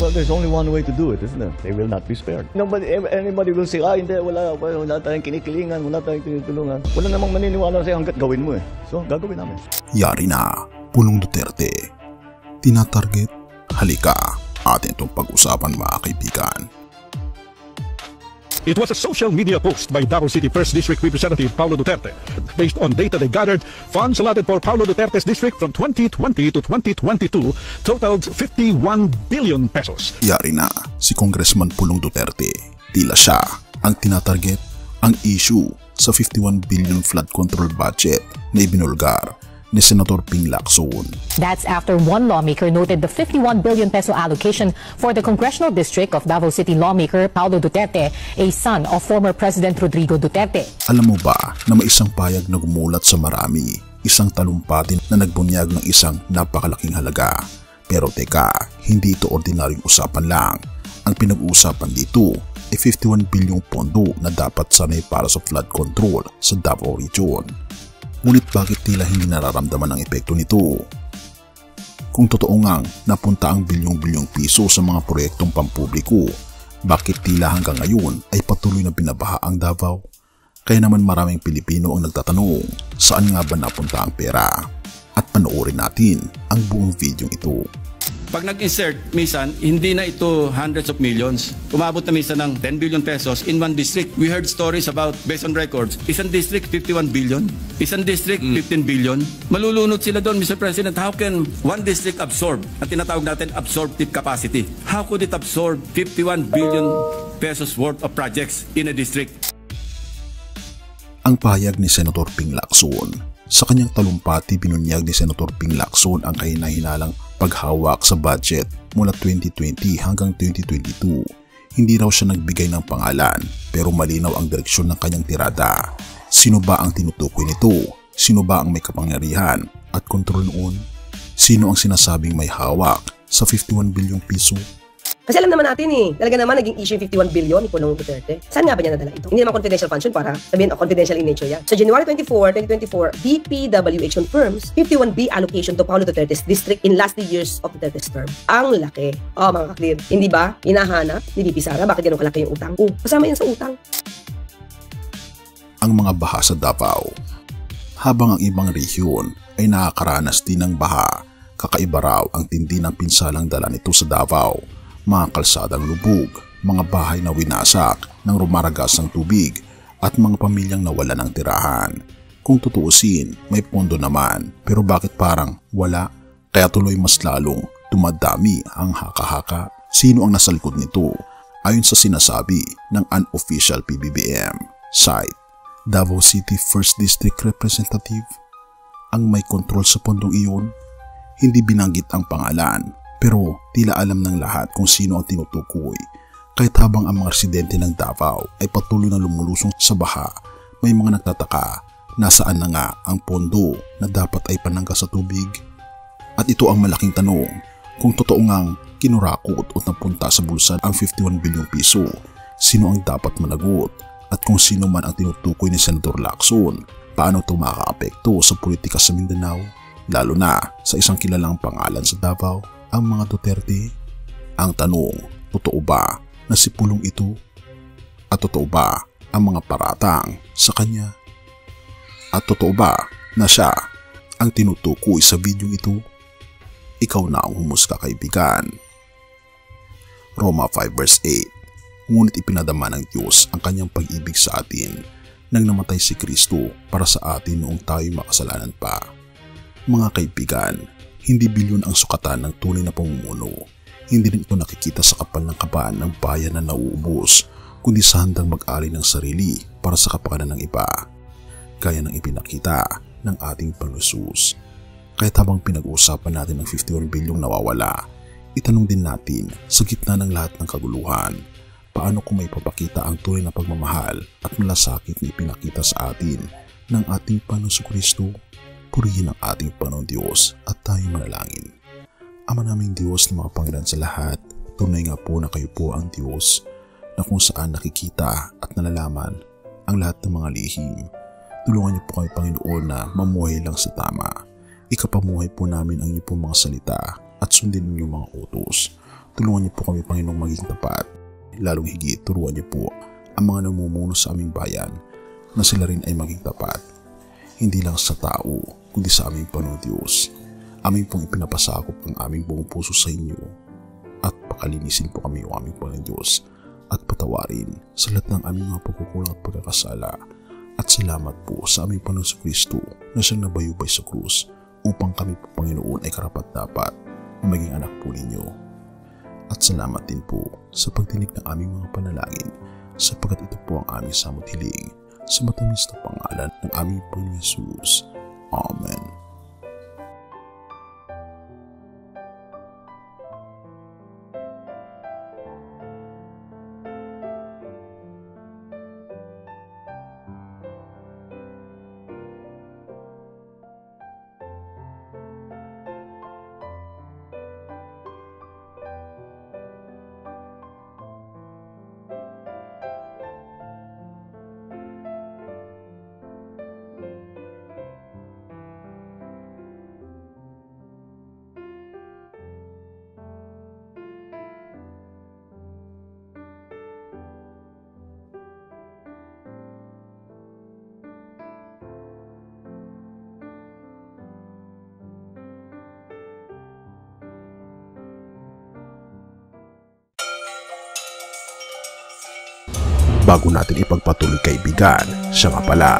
Well, there's only one way to do it, isn't there? They will not be spared. Anybody will say, hindi, wala tayong kinikilingan, wala tayong tinutulungan. Wala namang maniniwala sa'yo hanggat gawin mo eh. So, gagawin namin. Yari na, Pulong Duterte. Tinatarget, halika, atin itong pag-usapan mga kaibigan. It was a social media post by Davao City 1st District Representative Paulo Duterte. Based on data they gathered, funds allotted for Paulo Duterte's district from 2020 to 2022 totaled 51 billion pesos. Yari na, si Congressman Pulong Duterte. Tila siya ang tinatarget, ang issue sa 51 billion flood control budget na ibinulgar ni Senator Ping Lacson. That's after one lawmaker noted the 51 billion peso allocation for the congressional district of Davao City lawmaker Paulo Duterte, a son of former President Rodrigo Duterte. Alam mo ba na may isang payag na gumulat sa marami, isang talumpati na nagbunyag ng isang napakalaking halaga. Pero teka, hindi ito ordinaryong usapan lang. Ang pinag-uusapan dito ay 51 bilyong pondo na dapat sanay para sa flood control sa Davao Region. Ngunit bakit tila hindi nararamdaman ang epekto nito? Kung totoo ngang napunta ang bilyong-bilyong piso sa mga proyektong pampubliko, bakit tila hanggang ngayon ay patuloy na binabaha ang Davao? Kaya naman maraming Pilipino ang nagtatanong, saan nga ba napunta ang pera? At panoorin natin ang buong video ito. Pag nag-insert, minsan, hindi na ito hundreds of millions. Umabot na minsan ng 10 billion pesos in one district. We heard stories about, based on records, isang district 51 billion, isang district 15 billion. Malulunod sila doon, Mr. President. How can one district absorb, ang tinatawag natin absorptive capacity? How could it absorb 51 billion pesos worth of projects in a district? Ang pahayag ni Senator Ping Lacson. Sa kanyang talumpati, binunyag ni Senator Ping Lacson ang kahina-hinalang paghawak sa budget mula 2020 hanggang 2022. Hindi raw siya nagbigay ng pangalan pero malinaw ang direksyon ng kanyang tirada. Sino ba ang tinutukoy nito? Sino ba ang may kapangyarihan at kontrol noon? Sino ang sinasabing may hawak sa 51 bilyong piso? Kasi alam naman natin talaga naman naging issue 51 billion ni Pulong Duterte. Saan nga ba niya nadala ito? Hindi naman confidential function para sabihin confidential in nature yan. So January 24, 2024, DPWH confirms 51B allocation to Paulo Duterte's district in last 3 years of Duterte's term. Ang laki. Mga ka-clear. Hindi ba? Hinahanap ni BP Sara. Bakit ganun kalaki yung utang? Kasama yan sa utang. Ang mga baha sa Davao. Habang ang ibang rehiyon ay nakakaranas din ng baha, kakaiba raw ang tindi ng pinsalang dala nito sa Davao. Mga kalsadang lubog, mga bahay na winasak ng rumaragas ng tubig at mga pamilyang nawala ng tirahan. Kung tutuusin, may pondo naman pero bakit parang wala? Kaya tuloy mas lalong dumadami ang haka-haka. Sino ang nasa likod nito? Ayon sa sinasabi ng unofficial PBBM site, Davao City 1st District Representative ang may kontrol sa pondong iyon. Hindi binanggit ang pangalan pero tila alam ng lahat kung sino ang tinutukoy. Kahit habang ang mga residente ng Davao ay patuloy na lumulusong sa baha, may mga nagtataka nasaan na nga ang pondo na dapat ay panangga sa tubig. At ito ang malaking tanong, kung totoo ngang kinurakot o napunta sa bulsa ang 51 bilyong piso, sino ang dapat managot? At kung sino man ang tinutukoy ni Senator Lacson, paano ito makakaapekto sa politika sa Mindanao? Lalo na sa isang kilalang pangalan sa Davao, ang mga Duterte. Ang tanong, totoo ba na si Pulong ito? At totoo ba ang mga paratang sa kanya? At totoo ba na siya ang tinutukoy sa video ito? Ikaw na ang humusga kaibigan. Roma 5 verse 8. Ngunit ipinadama ng Diyos ang kanyang pag-ibig sa atin nang namatay si Kristo para sa atin noong tayo makasalanan pa. Mga kaibigan, hindi bilyon ang sukatan ng tunay na pamumuno. Hindi rin ito nakikita sa kapal ng kabaan ng bayan na nauubos, kundi sa handang mag-alay ng sarili para sa kapakanan ng iba. Gaya ng ipinakita ng ating Panginoon. Kahit habang pinag-uusapan natin ng 51 bilyong nawawala, itanong din natin sa gitna ng lahat ng kaguluhan, paano kung may papakita ang tunay na pagmamahal at malasakit na ipinakita sa atin ng ating Panginoon Kristo? Purihin ang ating Panginoon Diyos at tayo manalangin. Ama naming Diyos na makapangyarihan sa lahat, tunay nga po na kayo po ang Diyos na kung saan nakikita at nalalaman ang lahat ng mga lihim. Tulungan niyo po kayo Panginoon na mamuhay lang sa tama. Ikapamuhay po namin ang inyong mga salita at sundin niyo mga utos. Tulungan niyo po kami, Panginoong, maging tapat. Lalong higit, turuan niyo po ang mga namumuno sa aming bayan na sila rin ay maging tapat. Hindi lang sa tao, kundi sa aming Panginoon Diyos. Aming pong ipinapasakop ang aming buong puso sa inyo at pakalinisin po kami o aming Panginoon Diyos at patawarin sa lahat ng aming mga pagkukulang at pagkakasala. At salamat po sa aming Panginoon Kristo na siyang nabayubay sa krus upang kami po, Panginoon, ay karapat-dapat na maging anak po ninyo. At salamat din po sa pagtinig ng aming mga panalangin sapagkat ito po ang aming samot hiling sa matamis na pangalan ng aming Panginoon Jesus. Amen. Bago natin ipagpatuloy, kaibigan, siya nga pala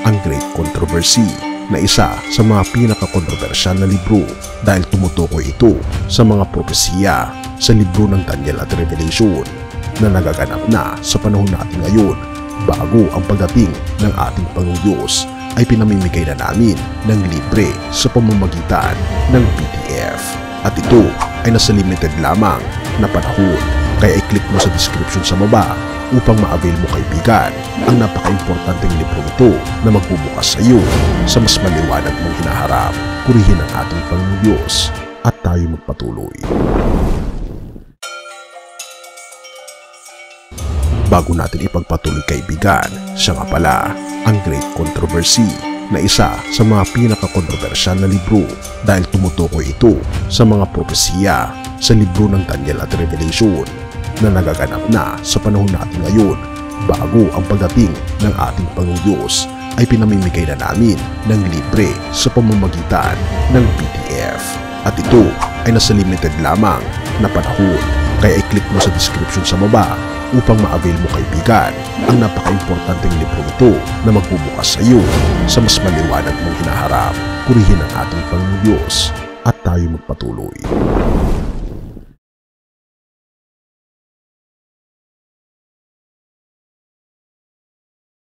ang Great Controversy na isa sa mga pinaka-kontrobersyal na libro dahil tumutukoy ito sa mga propesiya sa libro ng Daniel at Revelation na nagaganap na sa panahon natin ngayon bago ang pagdating ng ating Panginoong Diyos ay pinamimigay na namin ng libre sa pamamagitan ng PDF. At ito ay nasa limited lamang na panahon, kaya i-click mo sa description sa baba upang ma-avail mo, kaibigan, ang napaka-importanteng libro ito na magbubukas sa iyo sa mas maliwanag mong hinaharap. Purihin ang ating Panginoong Diyos at tayo magpatuloy. Bago natin ipagpatuloy, kaibigan, siya nga pala ang Great Controversy na isa sa mga pinaka-kontrobersyal na libro dahil tumutukoy ito sa mga propesiya sa libro ng Daniel at Revelation na nagaganap na sa panahon natin ngayon bago ang pagdating ng ating Panginoong Diyos ay pinamimigay na namin ng libre sa pamamagitan ng PDF. At ito ay nasa limited lamang na panahon, kaya i-click mo sa description sa baba upang ma-avail mo, kaibigan, ang napaka-importanteng libro ito na magbubukas sa iyo sa mas maliwanag mong hinaharap. Purihin ang ating Panginoong Diyos at tayo magpatuloy.